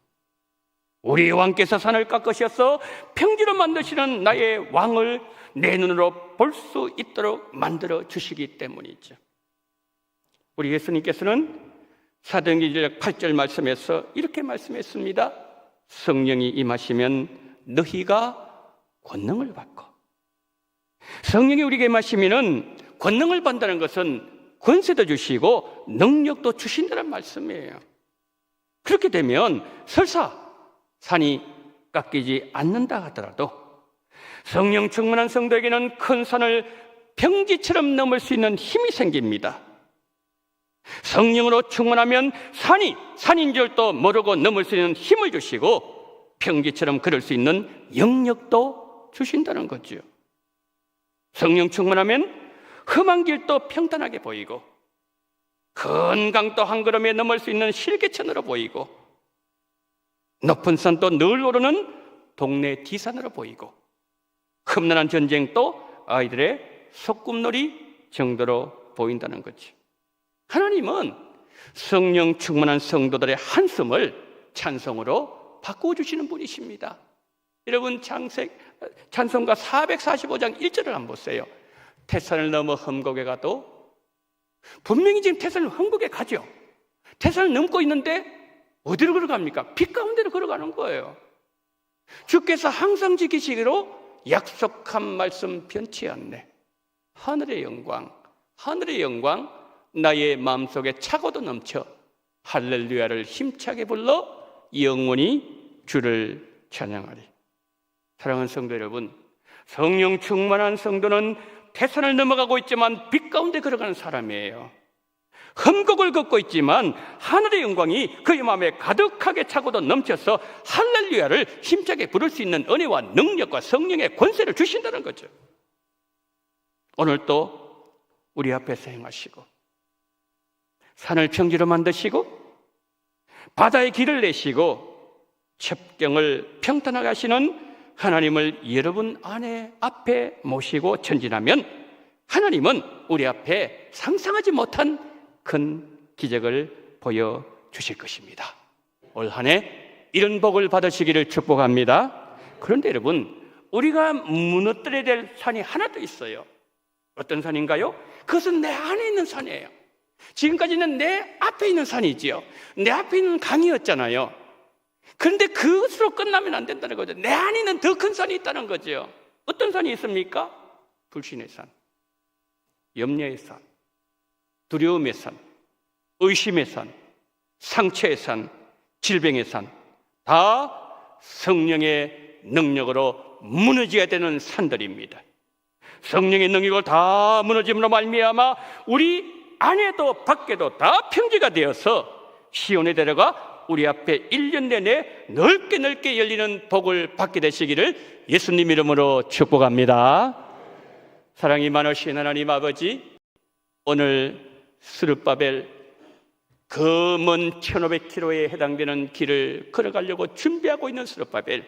우리 왕께서 산을 깎으셔서 평지로 만드시는 나의 왕을 내 눈으로 볼 수 있도록 만들어 주시기 때문이죠. 우리 예수님께서는 사도행전 8절 말씀에서 이렇게 말씀했습니다. 성령이 임하시면 너희가 권능을 받고, 성령이 우리에게 임하시면 권능을 받는다는 것은 권세도 주시고 능력도 주신다는 말씀이에요. 그렇게 되면 설사 산이 깎이지 않는다 하더라도 성령 충만한 성도에게는 큰 산을 평지처럼 넘을 수 있는 힘이 생깁니다. 성령으로 충만하면 산이 산인 줄도 모르고 넘을 수 있는 힘을 주시고 평지처럼 걸을 수 있는 영역도 주신다는 거죠. 성령 충만하면 험한 길도 평탄하게 보이고, 큰 강도 한 걸음에 넘을 수 있는 실개천으로 보이고, 높은 산도 늘 오르는 동네 디산으로 보이고, 험난한 전쟁도 아이들의 소꿉놀이 정도로 보인다는 거지. 하나님은 성령 충만한 성도들의 한숨을 찬송으로 바꾸어주시는 분이십니다. 여러분, 찬송가 445장 1절을 한번 보세요. 태산을 넘어 험곡에 가도, 분명히 지금 태산을 험곡에 가죠. 태산을 넘고 있는데 어디로 걸어갑니까? 빛 가운데로 걸어가는 거예요. 주께서 항상 지키시기로 약속한 말씀 변치 않네. 하늘의 영광, 하늘의 영광, 나의 마음속에 차고도 넘쳐 할렐루야를 힘차게 불러 영원히 주를 찬양하리. 사랑하는 성도 여러분, 성령 충만한 성도는 태산을 넘어가고 있지만 빛 가운데 걸어가는 사람이에요. 흠곡을 걷고 있지만 하늘의 영광이 그의 마음에 가득하게 차고도 넘쳐서 할렐루야를 힘차게 부를 수 있는 은혜와 능력과 성령의 권세를 주신다는 거죠. 오늘 또 우리 앞에서 행하시고 산을 평지로 만드시고 바다의 길을 내시고 첩경을 평탄하게 하시는 하나님을 여러분 앞에 모시고 전진하면 하나님은 우리 앞에 상상하지 못한 큰 기적을 보여주실 것입니다. 올 한 해 이런 복을 받으시기를 축복합니다. 그런데 여러분, 우리가 무너뜨려야 될 산이 하나 더 있어요. 어떤 산인가요? 그것은 내 안에 있는 산이에요. 지금까지는 내 앞에 있는 산이지요. 내 앞에 있는 강이었잖아요. 그런데 그것으로 끝나면 안 된다는 거죠. 내 안에 있는 더 큰 산이 있다는 거죠. 어떤 산이 있습니까? 불신의 산, 염려의 산, 두려움의 산, 의심의 산, 상처의 산, 질병의 산, 다 성령의 능력으로 무너져야 되는 산들입니다. 성령의 능력을 다 무너짐으로 말미암아 우리 안에도 밖에도 다 평지가 되어서 시온에 데려가 우리 앞에 1년 내내 넓게 열리는 복을 받게 되시기를 예수님 이름으로 축복합니다. 사랑이 많으신 하나님 아버지, 오늘 스룹바벨 그 먼 1500km에 해당되는 길을 걸어가려고 준비하고 있는 스룹바벨,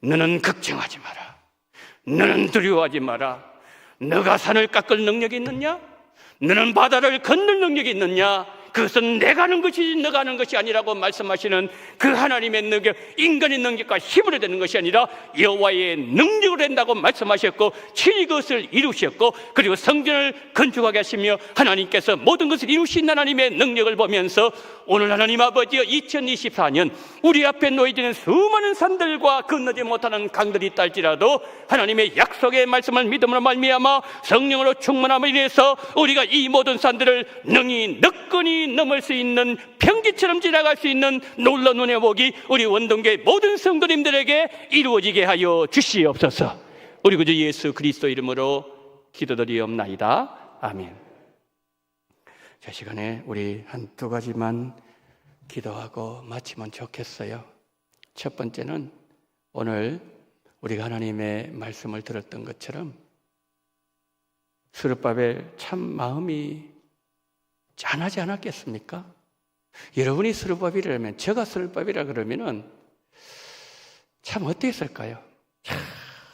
너는 걱정하지 마라. 너는 두려워하지 마라. 너가 산을 깎을 능력이 있느냐? 너는 바다를 건널 능력이 있느냐? 그것은 내가 하는 것이지 너가 하는 것이 아니라고 말씀하시는 그 하나님의 능력, 인간의 능력과 힘으로 되는 것이 아니라 여호와의 능력으로 된다고 말씀하셨고 친히 그것을 이루셨고, 그리고 성전을 건축하게 하시며 하나님께서 모든 것을 이루신 하나님의 능력을 보면서 오늘 하나님 아버지여 2024년 우리 앞에 놓여지는 수많은 산들과 건너지 못하는 강들이 있다 할지라도 하나님의 약속의 말씀을 믿음으로 말미암아 성령으로 충만함을 인해서 우리가 이 모든 산들을 능히 너끈히 넘을 수 있는, 평지처럼 지나갈 수 있는 놀라운 은혜의 복이 우리 원동교회 모든 성도님들에게 이루어지게 하여 주시옵소서. 우리 구주 예수 그리스도 이름으로 기도드리옵나이다. 아멘. 자, 시간에 우리 한두 가지만 기도하고 마치면 좋겠어요. 첫 번째는 오늘 우리가 하나님의 말씀을 들었던 것처럼 스룹바벨 참 마음이 짠하지 않았겠습니까? 여러분이 스룹바벨이라면, 제가 스룹바벨이라 그러면은 참 어땠을까요?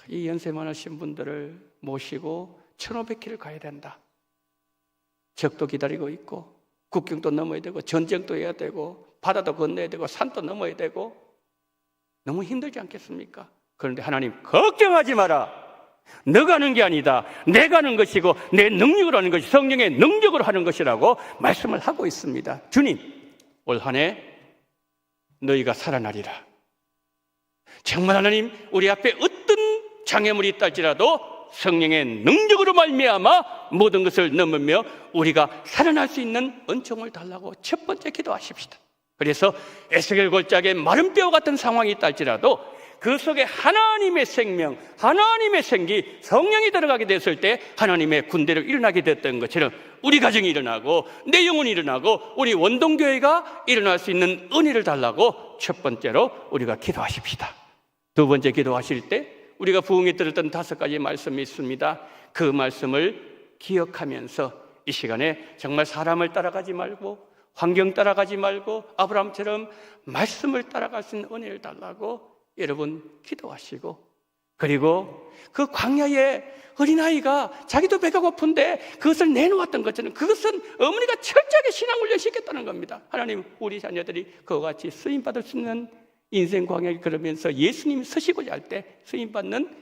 이 연세 많으신 분들을 모시고 1500km 가야 된다. 적도 기다리고 있고 국경도 넘어야 되고 전쟁도 해야 되고 바다도 건너야 되고 산도 넘어야 되고 너무 힘들지 않겠습니까? 그런데 하나님, 걱정하지 마라. 너가 하는 게 아니다. 내가 하는 것이고 내 능력으로 하는 것이 성령의 능력으로 하는 것이라고 말씀을 하고 있습니다. 주님, 올 한 해 너희가 살아나리라. 정말 하나님, 우리 앞에 어떤 장애물이 있다 할지라도 성령의 능력으로 말미암아 모든 것을 넘으며 우리가 살아날 수 있는 은총을 달라고 첫 번째 기도하십시다. 그래서 에스겔 골짜기에 마른 뼈 같은 상황이 있다 할지라도 그 속에 하나님의 생명, 하나님의 생기, 성령이 들어가게 됐을 때 하나님의 군대로 일어나게 됐던 것처럼 우리 가정이 일어나고 내 영혼이 일어나고 우리 원동교회가 일어날 수 있는 은혜를 달라고 첫 번째로 우리가 기도하십시다. 두 번째 기도하실 때 우리가 부흥에 들었던 5가지 말씀이 있습니다. 그 말씀을 기억하면서 이 시간에 정말 사람을 따라가지 말고 환경 따라가지 말고 아브라함처럼 말씀을 따라갈 수 있는 은혜를 달라고 여러분 기도하시고, 그리고 그 광야에 어린아이가 자기도 배가 고픈데 그것을 내놓았던 것처럼 그것은 어머니가 철저하게 신앙훈련을 시켰다는 겁니다. 하나님, 우리 자녀들이 그와 같이 쓰임받을 수 있는 인생 광야에 그러면서 예수님이 서시고자 할 때 쓰임받는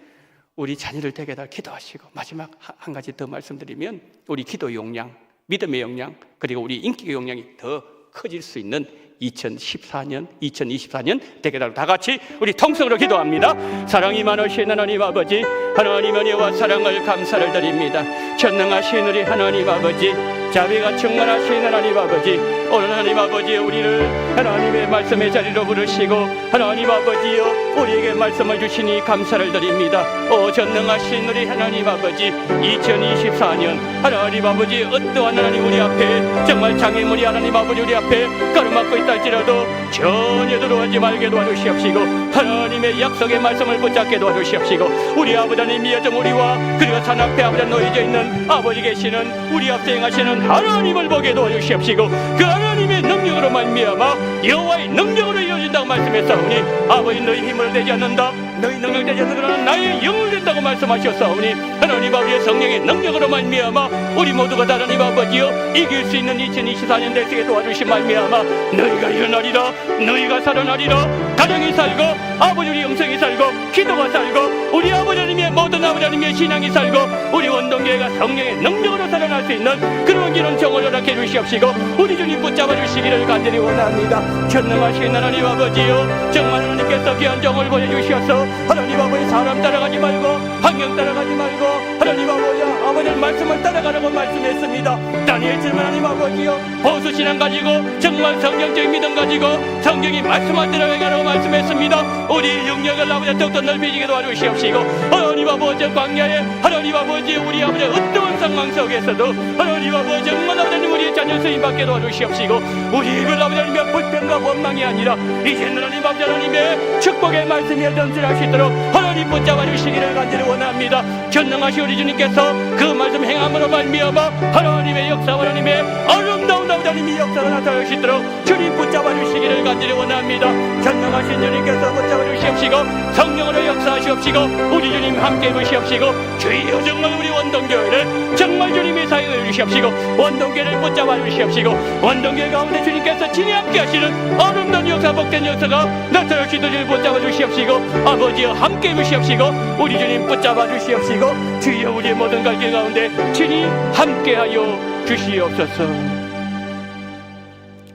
우리 자녀를 되게 달 기도하시고, 마지막 한 가지 더 말씀드리면 우리 기도 용량, 믿음의 용량, 그리고 우리 인격의 용량이 더 커질 수 있는 2024년 되게 달고 다 같이 우리 통성으로 기도합니다. 사랑이 많으신 하나님 아버지, 하나님 은혜와 사랑을 감사를 드립니다. 전능하신 우리 하나님 아버지, 자비가 충만하신 하나님 아버지, 오늘 하나님 아버지 우리를 하나님의 말씀의 자리로 부르시고 하나님 아버지여 우리에게 말씀을 주시니 감사를 드립니다. 전능하신 우리 하나님 아버지, 2024년 하나님 아버지 어떠한 하나님 우리 앞에 정말 장애물이 하나님 아버지 우리 앞에 가로막고 있다 할지라도 전혀 들어오지 말게 도와주시옵시고 하나님의 약속의 말씀을 붙잡게 도와주시옵시고 우리 아버지 하나님이 여정 우리와 그리고 산 앞에 아버지 놓여져 있는 아버지 계시는 우리 앞에 행하시는 하나님을 보게 도와주시옵시고 그 하나님의 능력으로 말미암아 여호와의 능력으로 이루어진다고 말씀했사오니 아버지 너희 힘을 내지 않는다, 너희 능력 되지 않는다, 그러나 나의 영을 된다고 말씀하셨사오니 하나님 아버지의 성령의 능력으로 말미암아 우리 모두가 다 하나님 아버지여 이길 수 있는 2024년 되시게 도와주신 말미암아 너희가 일어나리라, 너희가 살아나리라, 가정이 살고 아버지 우리 영성이 살고 기도가 살고 우리 아버지 하나님의 모든 아버지 하나님의 신앙이 살고 우리 원동교회가 성령의 능력으로 살아날 수 있는 그런 길은 정을 허락해 주시옵시고 우리 주님 붙잡아 주시기를 간절히 원합니다. 전능하신 하나님 아버지여 정말 하나님께서 귀한 정을 보여주셔서 하나님 아버지 사람 따라가지 말고 환경 따라가지 말고 하나님 아버지의 말씀을 따라가라고 말씀했습니다. 다니엘처럼 하나님 아버지여 보수신앙 가지고 정말 성경적인 믿음 가지고 성경이 말씀한 대로 행하라고 말씀했습니다. 우리 영역을 아버지 더욱더 넓혀지게 도와주시옵시고 하나님 아버지 광야에 하나님 아버지 우리 아버지 어떠한 상황 속에서도 하나님 아버지 정말 아버지 우리의 자녀 쓰임받게 도와주시옵시고 우리 이걸 아버지 하나님의 불평과 원망이 아니라 이제 하나님 아버지 하나님의 축복의 말씀이 전진할 수 있도록 하나님 붙잡아 주시기를 간절히 원합니다. 전능하신 우리 주님께서 그 말씀 행함으로 말미암아 하나님의 역사 하나님의 아름다운 아버지 하나님의 역사가 나타날 수 있도록 주님 붙잡아 주시기를 간절히 원합니다. 전능하신 주님께서 붙잡아 주시옵시고 성령으로 역사하시옵시고 우리 주님 함께 해주시옵시고 주여 정말 우리 원동교회를 정말 주님의 사역을 주시옵시고 원동교회를 붙잡아 주시옵시고 원동교회 가운데 주님께서 친히 함께 하시는 아름다운 역사 복된 역사가 나타날 수 있도록 붙잡아 주시옵시고 아버지여 함께 해주시옵시고 우리 주님 붙잡아 주시옵시고 주여 우리의 모든 갈 길 가운데 친히 함께하여 주시옵소서.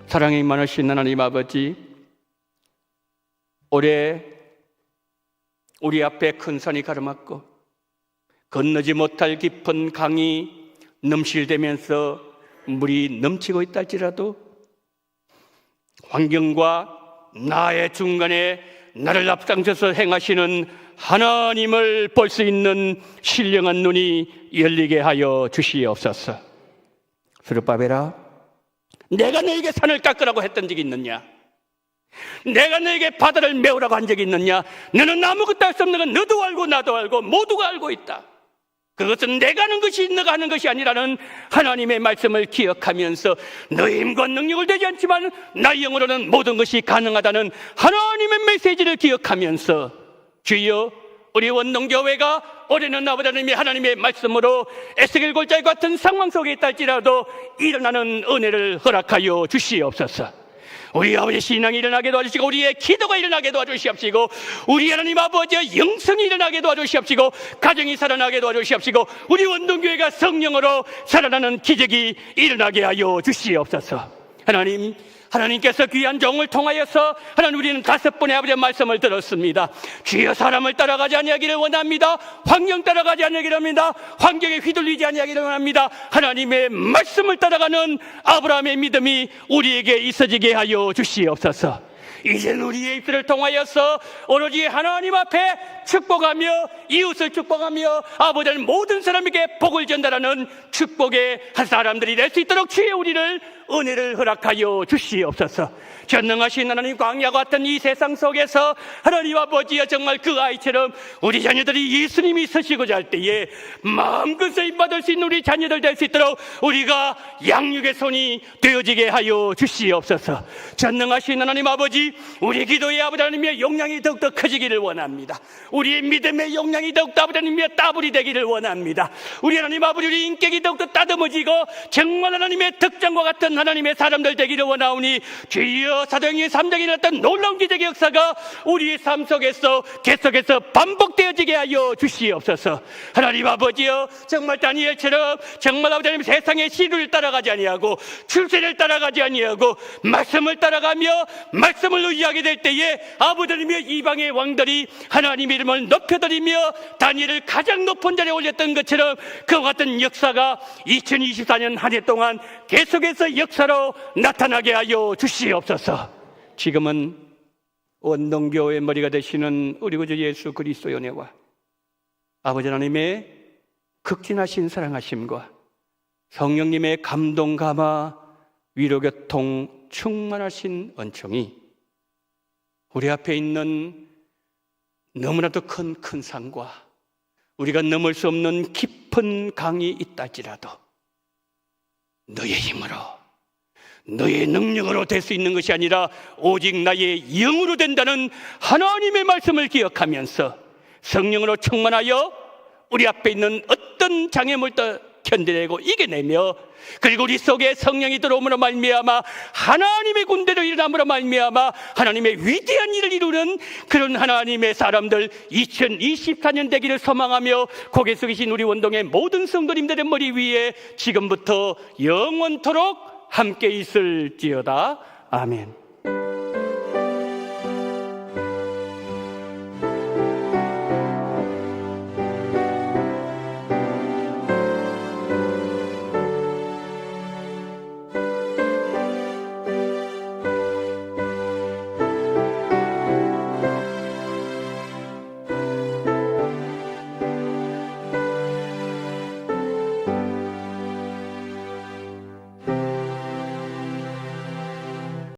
사랑이 많으신 하나님 아버지, 올해 우리 앞에 큰 산이 가로막고 건너지 못할 깊은 강이 넘실대면서 물이 넘치고 있다 할지라도 환경과 나의 중간에 나를 앞장서서 행하시는 하나님을 볼 수 있는 신령한 눈이 열리게 하여 주시옵소서. 스룹바벨아, 내가 너에게 산을 깎으라고 했던 적이 있느냐? 내가 너에게 바다를 메우라고 한 적이 있느냐? 너는 아무것도 할 수 없는 건 너도 알고 나도 알고 모두가 알고 있다. 그것은 내가 하는 것이 너가 하는 것이 아니라는 하나님의 말씀을 기억하면서 너의 힘과 능력을 되지 않지만 나의 영으로는 모든 것이 가능하다는 하나님의 메시지를 기억하면서 주여 우리 원동교회가 올해는 아버지 하나님의 말씀으로 에스겔 골짜기 같은 상황 속에 있다 할지라도 일어나는 은혜를 허락하여 주시옵소서. 우리 아버지 신앙이 일어나게 도와주시고 우리의 기도가 일어나게 도와주시옵시고 우리 하나님 아버지의 영성이 일어나게 도와주시옵시고 가정이 살아나게 도와주시옵시고 우리 원동교회가 성령으로 살아나는 기적이 일어나게 하여 주시옵소서. 하나님께서 귀한 종을 통하여서 하나님 우리는 5번의 아버지의 말씀을 들었습니다. 주여 사람을 따라가지 아니하기를 원합니다. 환경 따라가지 아니하기를 원합니다. 환경에 휘둘리지 아니하기를 원합니다. 하나님의 말씀을 따라가는 아브라함의 믿음이 우리에게 있어지게 하여 주시옵소서. 이제는 우리의 입술을 통하여서 오로지 하나님 앞에 축복하며 이웃을 축복하며 아버지는 모든 사람에게 복을 전달하는 축복의 한 사람들이 될 수 있도록 주의 우리를 은혜를 허락하여 주시옵소서. 전능하신 하나님, 광야 같은 이 세상 속에서 하나님 아버지여 정말 그 아이처럼 우리 자녀들이 예수님이 서시고자 할 때에 마음껏 쓰임받을 수 있는 우리 자녀들 될 수 있도록 우리가 양육의 손이 되어지게 하여 주시옵소서. 전능하신 하나님 아버지, 우리 기도의 아버지 하나님의 용량이 더욱더 커지기를 원합니다. 우리의 믿음의 용량이 더욱더 아버지 하나님의 따블이 되기를 원합니다. 우리 하나님 아버지, 우리 인격이 더욱더 따듬어지고 정말 하나님의 덕장과 같은 그런 하나님의 사람들 되기를 원하오니 주여 사도행전 3장에 일어났던 놀라운 기적의 역사가 우리의 삶 속에서 계속해서 반복되어지게 하여 주시옵소서. 하나님 아버지여, 정말 다니엘처럼 정말 아버지 하나님 세상의 시류를 따라가지 아니하고 출세를 따라가지 아니하고 말씀을 따라가며 말씀을 의지하게 될 때에 아버지 하나님의 이방의 왕들이 하나님의 이름을 높여드리며 다니엘을 가장 높은 자리에 올렸던 것처럼 그와 같은 역사가 2024년 한 해 동안 계속해서 역사로 나타나게 하여 주시옵소서. 지금은 원동교의 머리가 되시는 우리 구주 예수 그리스도의 은혜와 아버지 하나님의 극진하신 사랑하심과 성령님의 감동 감화 위로교통 충만하신 은총이 우리 앞에 있는 너무나도 큰 산과 우리가 넘을 수 없는 깊은 강이 있다 할지라도 너의 힘으로 너의 능력으로 될 수 있는 것이 아니라 오직 나의 영으로 된다는 하나님의 말씀을 기억하면서 성령으로 충만하여 우리 앞에 있는 어떤 장애물도 견뎌내고 이겨내며 그리고 우리 속에 성령이 들어옴으로 말미암아 하나님의 군대로 일어남으로 말미암아 하나님의 위대한 일을 이루는 그런 하나님의 사람들 2024년 되기를 소망하며 고개 숙이신 우리 원동의 모든 성도님들의 머리 위에 지금부터 영원토록 함께 있을지어다. 아멘.